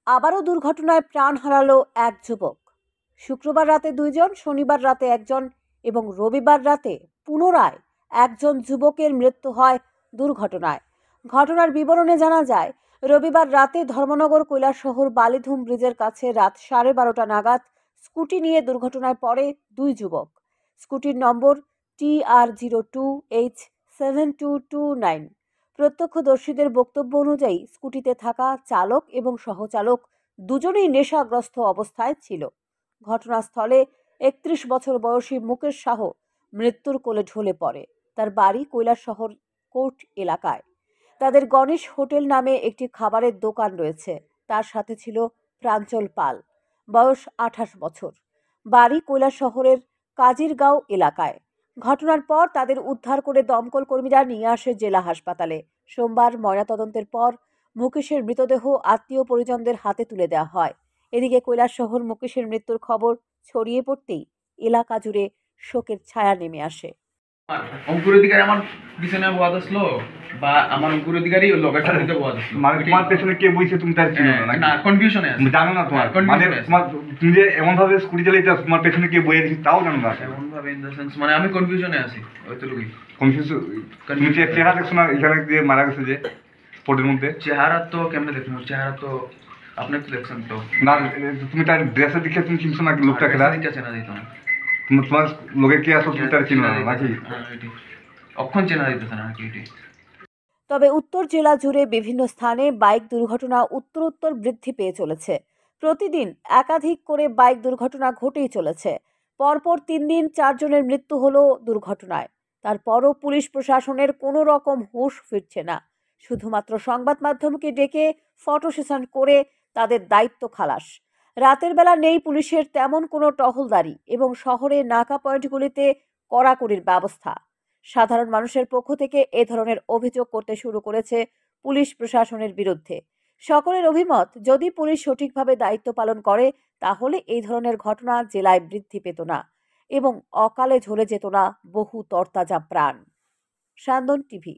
আবারও দুর্ঘটনায় প্রাণ হারালো এক যুবক। শুক্রবার রাতে 2 জন, শনিবার রাতে 1 জন এবং রবিবার রাতে পুনরায় একজন যুবকের মৃত্যু হয় দুর্ঘটনায়। ঘটনার বিবরণে জানা যায়, রবিবার রাতে ধর্মনগর কৈলাসহর বালিধুম ব্রিজের কাছে রাত 12:30 নাগাদ স্কুটি নিয়ে দুর্ঘটনায় পড়ে 2 যুবক। স্কুটির নম্বর TR02H7229। প্রত্যক্ষদর্শীদের বক্তব্য অনুযায়ী স্কুটিতে থাকা চালক এবং সহচালক দুজনেই নেশাগ্রস্ত অবস্থায় ছিল। ঘটনাস্থলে 31 বছর বয়সী মুকেশ শাহ মৃত্যুর কোলে ঢলে পড়ে। তার বাড়ি কৈলাসহর কোর্ট এলাকায়। তাদের গণেশ হোটেল নামে একটি খাবারের দোকান রয়েছে। তার সাথে ছিল প্রাঞ্চল পাল, বয়স 28 বছর, বাড়ি কৈলাসহরের কাজিরগাঁও এলাকায়। ঘটনার পর তাদের উদ্ধার করে দমকল কর্মীরা নিয়ে আসে জেলা হাসপাতালে। সোমবার ময়নাতদন্তের পর মুকেশের মৃতদেহ আত্মীয় পরিজনদের হাতে তুলে দেওয়া হয়। এদিকে কৈলাসহর মুকেশের মৃত্যুর খবর ছড়িয়ে পড়তেই এলাকা জুড়ে শোকের ছায়া নেমে আসে। অঙ্কুর অধিকারী আমার পিছনে বহাত আসলো বা আমার অঙ্কুর অধিকারী লগের সাথে বহাত আসলো। মানে তোমার পেছনে কে বইছে তুমি তার চিনো না? না, কনফিউশনে আছে। জানো না তোমার মানে তোমার তুমি যে এমন ভাবে স্কুটি চালাইছো তোমার পেছনে কে বইয়ে দিছে তাও জানো না। এমন ভাবে ইন দ্য সেন্স মানে আমি কনফিউশনে আছি ওইটুকুই। কনফিউজ তুমি যে চেহারা দেখছো না এখানে যে মারা গেছে যে স্পটের মধ্যে? চেহারা তো কেমনে দেখুন, চেহারা তো আপনি তো দেখছেন তো না, তুমি তার ড্রেসে দেখে তুমি চিনছো না লোকটা কেডা? চেনা দিত না তোমার লোকে কে আসো তুমি তার চিনো না নাকি? অক্ষণ চেনা দিতেছে না নাকি? তবে উত্তর জেলা জুড়ে বিভিন্ন স্থানে বাইক দুর্ঘটনা উত্তরোত্তর বৃদ্ধি পেয়ে চলেছে। প্রতিদিন একাধিক করে বাইক দুর্ঘটনা ঘটেই চলেছে। পরপর 3 দিন 4 জনের মৃত্যু হলো দুর্ঘটনায়। তারপরও পুলিশ প্রশাসনের কোনো রকম হুঁশ ফিরছে না। শুধুমাত্র সংবাদ মাধ্যমকে ডেকে ফটো সেশন করে তাদের দায়িত্ব খালাস। রাতের বেলা নেই পুলিশের তেমন কোনো টহলদারি এবং শহরে নাকা পয়েন্টগুলিতে কড়াকড়ির ব্যবস্থা। সাধারণ মানুষের পক্ষ থেকে এ ধরনের অভিযোগ করতে শুরু করেছে পুলিশ প্রশাসনের বিরুদ্ধে। সকলের অভিমত, যদি পুলিশ সঠিকভাবে দায়িত্ব পালন করে তাহলে এই ধরনের ঘটনা জেলায় বৃদ্ধি পেত না এবং অকালে ঝরে যেত না বহু তরতাজা প্রাণ। সান্দন টিভি।